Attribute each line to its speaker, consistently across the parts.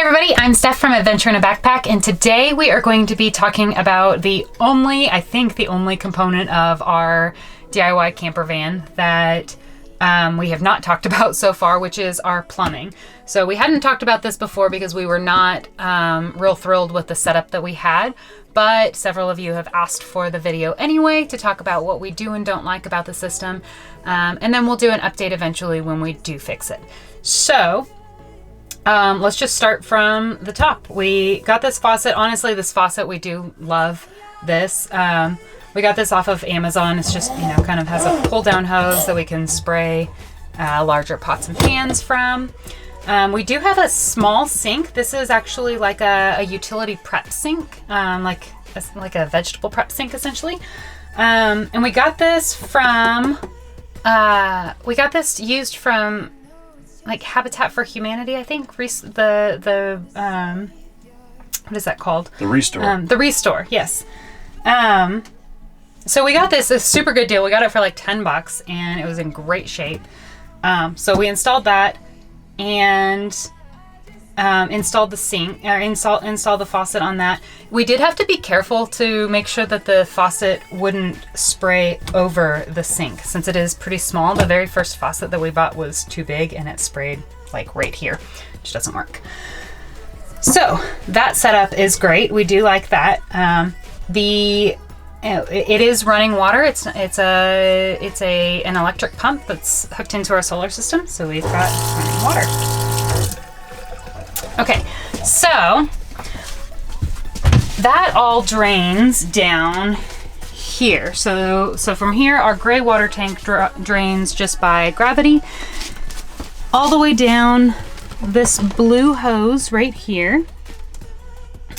Speaker 1: everybody, I'm Steph from Adventure in a Backpack, and today we are going to be talking about I think the only component of our DIY camper van that we have not talked about so far, which is our plumbing. So we hadn't talked about this before because we were not real thrilled with the setup that we had, but several of you have asked for the video anyway to talk about what we do and don't like about the system, and then we'll do an update eventually when we do fix it. So let's just start from the top. We got this faucet. Honestly, this faucet, we do love this. We got this off of Amazon. It's just, kind of has a pull down hose that we can spray larger pots and pans from. We do have a small sink. This is actually like a utility prep sink, like a vegetable prep sink essentially. And we got this used from like Habitat for Humanity, I think. What is that called?
Speaker 2: The Restore.
Speaker 1: The Restore, yes. So we got this, a super good deal. We got it for like $10 and it was in great shape. So we installed that and installed the sink, or installed the faucet on that. We did have to be careful to make sure that the faucet wouldn't spray over the sink since it is pretty small. The very first faucet that we bought was too big and it sprayed like right here, which doesn't work. So that setup is great. We do like that. It is running water. It's an electric pump that's hooked into our solar system. So we've got running water. Okay, so that all drains down here. So from here, our gray water tank drains just by gravity all the way down this blue hose right here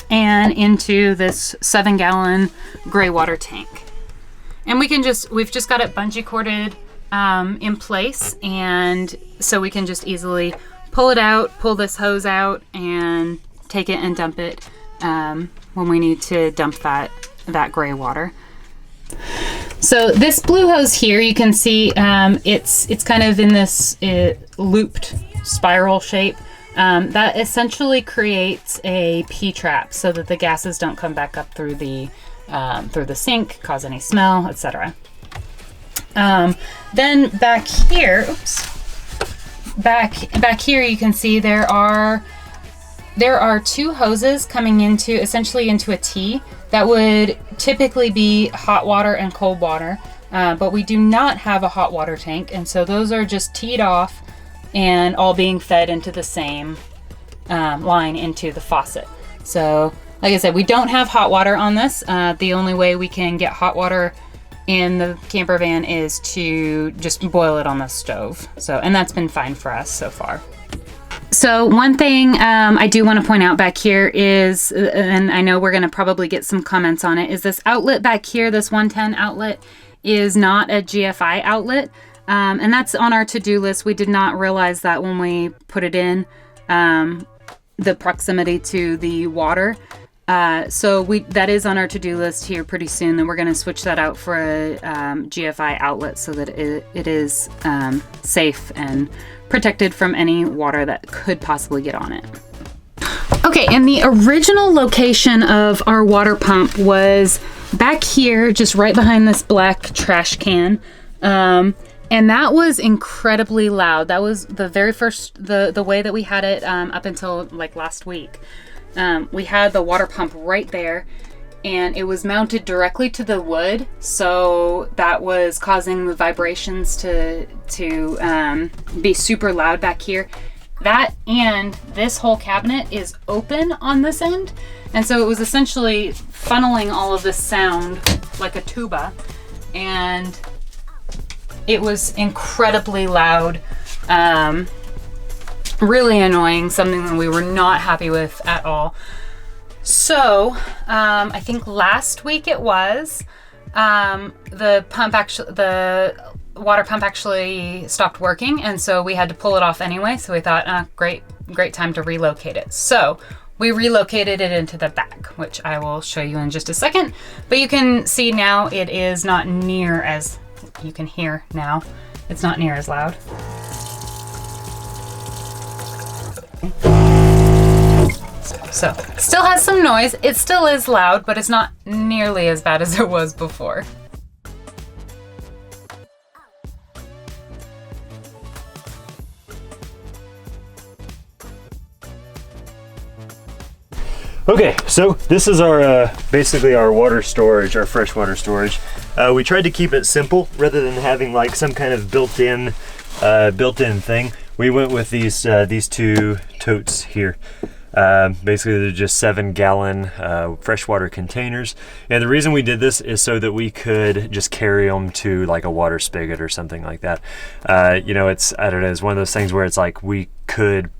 Speaker 1: and into this 7-gallon gray water tank. And we've just got it bungee corded in place, and so we can just easily pull this hose out and take it and dump it when we need to dump that gray water. So this blue hose here, you can see it's kind of in this looped spiral shape. That essentially creates a P-trap so that the gases don't come back up through the sink, cause any smell, etc. Then back here, back here you can see there are two hoses coming essentially into a T that would typically be hot water and cold water, but we do not have a hot water tank, and so those are just teed off and all being fed into the same line into the faucet. So like I said, we don't have hot water on this. The only way we can get hot water in the camper van is to just boil it on the stove. And that's been fine for us so far. So one thing I do want to point out back here is, and I know we're going to probably get some comments on it, is this outlet back here, this 110 outlet is not a GFI outlet. And that's on our to-do list. We did not realize that when we put it in, the proximity to the water. So that is on our to-do list here pretty soon. Then we're going to switch that out for a GFI outlet so that it is safe and protected from any water that could possibly get on it. Okay, and the original location of our water pump was back here, just right behind this black trash can. And that was incredibly loud. That was the very first, the way that we had it up until like last week. We had the water pump right there and it was mounted directly to the wood. So that was causing the vibrations to be super loud back here. That and this whole cabinet is open on this end. And so it was essentially funneling all of this sound like a tuba, and it was incredibly loud, really annoying, something that we were not happy with at all. So I think last week it was, the water pump actually stopped working, and so we had to pull it off anyway. So we thought, great time to relocate it. So we relocated it into the back, which I will show you in just a second. But you can see now it is not near as, you can hear now, it's not near as loud. So still has some noise. It still is loud, but it's not nearly as bad as it was before.
Speaker 2: Okay, so this is our basically our water storage, our freshwater storage. We tried to keep it simple rather than having like some kind of built-in thing. We went with these two totes here. Basically, they're just 7-gallon freshwater containers, and the reason we did this is so that we could just carry them to like a water spigot or something like that. You know, it's, I don't know, it's one of those things where it's like we could,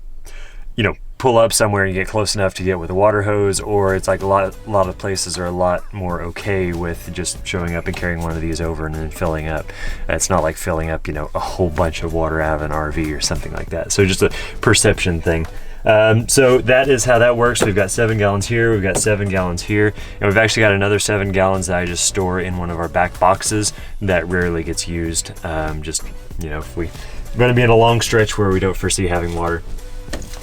Speaker 2: you know, pull up somewhere and get close enough to get with a water hose, or it's like a lot of places are a lot more okay with just showing up and carrying one of these over and then filling up. It's not like filling up, you know, a whole bunch of water out of an RV or something like that. So just a perception thing. So that is how that works. We've got 7 gallons here, we've got 7 gallons here, and we've actually got another 7 gallons that I just store in one of our back boxes that rarely gets used. Just, you know, if we're going to be in a long stretch where we don't foresee having water.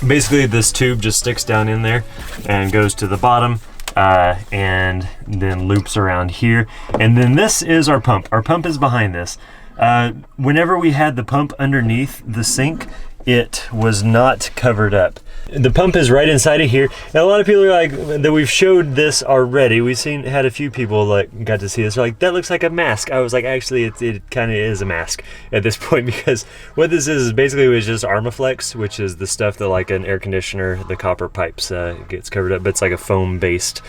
Speaker 2: Basically, this tube just sticks down in there and goes to the bottom and then loops around here. And then this is our pump. Our pump is behind this. Whenever we had the pump underneath the sink, it was not covered up. The pump is right inside of here. And a lot of people are like, that we've showed this already. We've had a few people like got to see this. They're like, that looks like a mask. I was like, actually, it kind of is a mask at this point, because what this is basically was just Armaflex, which is the stuff that like an air conditioner, the copper pipes gets covered up, but it's like a foam based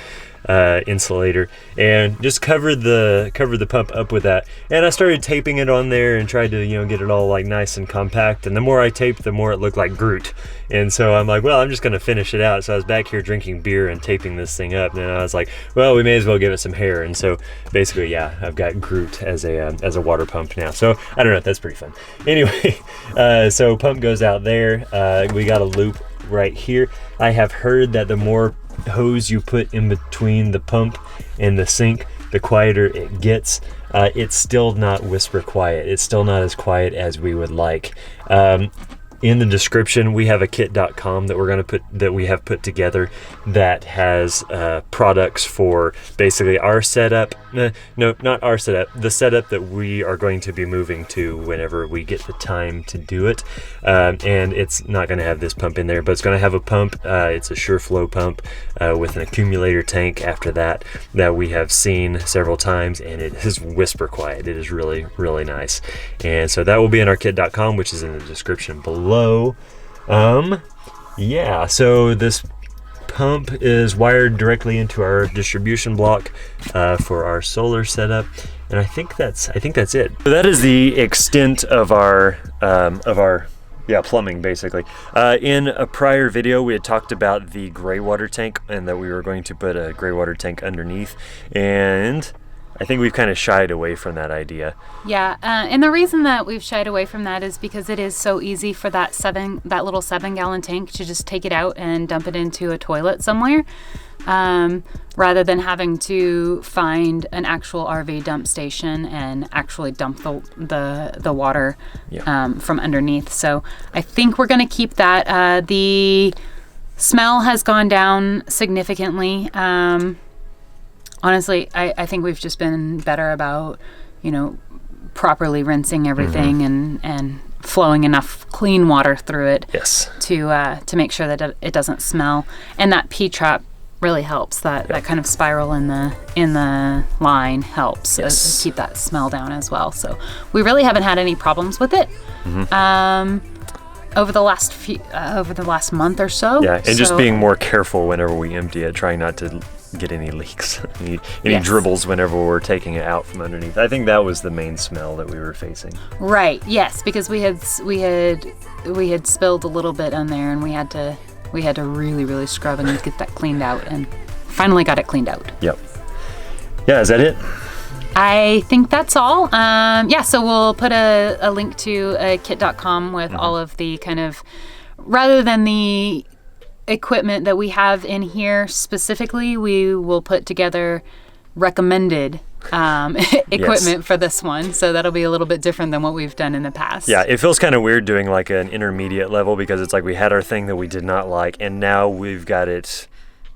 Speaker 2: insulator, and just covered the pump up with that. And I started taping it on there and tried to, you know, get it all like nice and compact, and the more I taped, the more it looked like Groot. And so I'm like, well, I'm just gonna finish it out. So I was back here drinking beer and taping this thing up, and I was like, well, we may as well give it some hair. And so basically, yeah, I've got Groot as a water pump now. So I don't know, that's pretty fun. Anyway, so pump goes out there. We got a loop right here. I have heard that the more hose you put in between the pump and the sink, the quieter it gets. It's still not whisper quiet. It's still not as quiet as we would like. In the description, we have a kit.com that we have put together that has products for basically our setup. No, not our setup. The setup that we are going to be moving to whenever we get the time to do it. And it's not going to have this pump in there, but it's going to have a pump. It's a SureFlow pump with an accumulator tank after that we have seen several times, and it is whisper quiet. It is really, really nice. And so that will be in our kit.com, which is in the description below. Yeah, so this pump is wired directly into our distribution block for our solar setup, and I think that's it. So that is the extent of our plumbing, basically. In a prior video, we had talked about the gray water tank and that we were going to put a gray water tank underneath, and I think we've kind of shied away from that idea.
Speaker 1: Yeah, and the reason that we've shied away from that is because it is so easy for that little 7-gallon tank to just take it out and dump it into a toilet somewhere, rather than having to find an actual RV dump station and actually dump the water from underneath. So I think we're going to keep that. The smell has gone down significantly. Honestly, I think we've just been better about, you know, properly rinsing everything and flowing enough clean water through it.
Speaker 2: Yes.
Speaker 1: To make sure that it doesn't smell. And that P-trap really helps. That kind of spiral in the line helps keep that smell down as well. So we really haven't had any problems with it. Over the last month or so.
Speaker 2: Yeah, and just being more careful whenever we empty it, trying not to get any leaks, any dribbles whenever we're taking it out from underneath. I think that was the main smell that we were facing. Right.
Speaker 1: Yes, because we had spilled a little bit on there, and we had to really, really scrub and get that cleaned out, and finally got it cleaned out.
Speaker 2: Yep. Yeah, is that it?
Speaker 1: I think that's all. So we'll put a link to kit.com with all of the kind of, rather than the equipment that we have in here specifically, we will put together recommended equipment for this one. So that'll be a little bit different than what we've done in the past.
Speaker 2: Yeah, it feels kind of weird doing like an intermediate level, because it's like we had our thing that we did not like, and now we've got it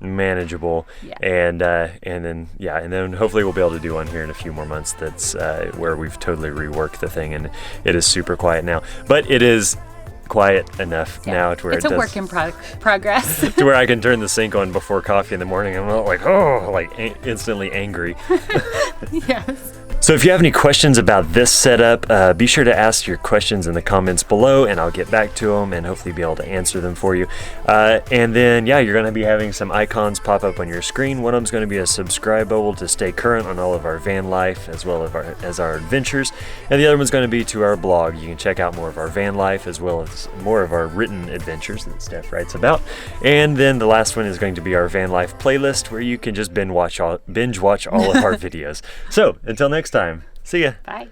Speaker 2: manageable.
Speaker 1: Yeah.
Speaker 2: And then hopefully we'll be able to do one here in a few more months. That's where we've totally reworked the thing, and it is super quiet now. But it is quiet enough now to where
Speaker 1: it's a work in progress.
Speaker 2: to where I can turn the sink on before coffee in the morning. I'm not like instantly angry.
Speaker 1: Yes.
Speaker 2: So if you have any questions about this setup, be sure to ask your questions in the comments below, and I'll get back to them and hopefully be able to answer them for you. And then, you're going to be having some icons pop up on your screen. One of them is going to be a subscribe bubble to stay current on all of our van life as well as our adventures. And the other one's going to be to our blog. You can check out more of our van life as well as more of our written adventures that Steph writes about. And then the last one is going to be our van life playlist, where you can just binge watch all of our videos. So until next time, see ya.
Speaker 1: Bye.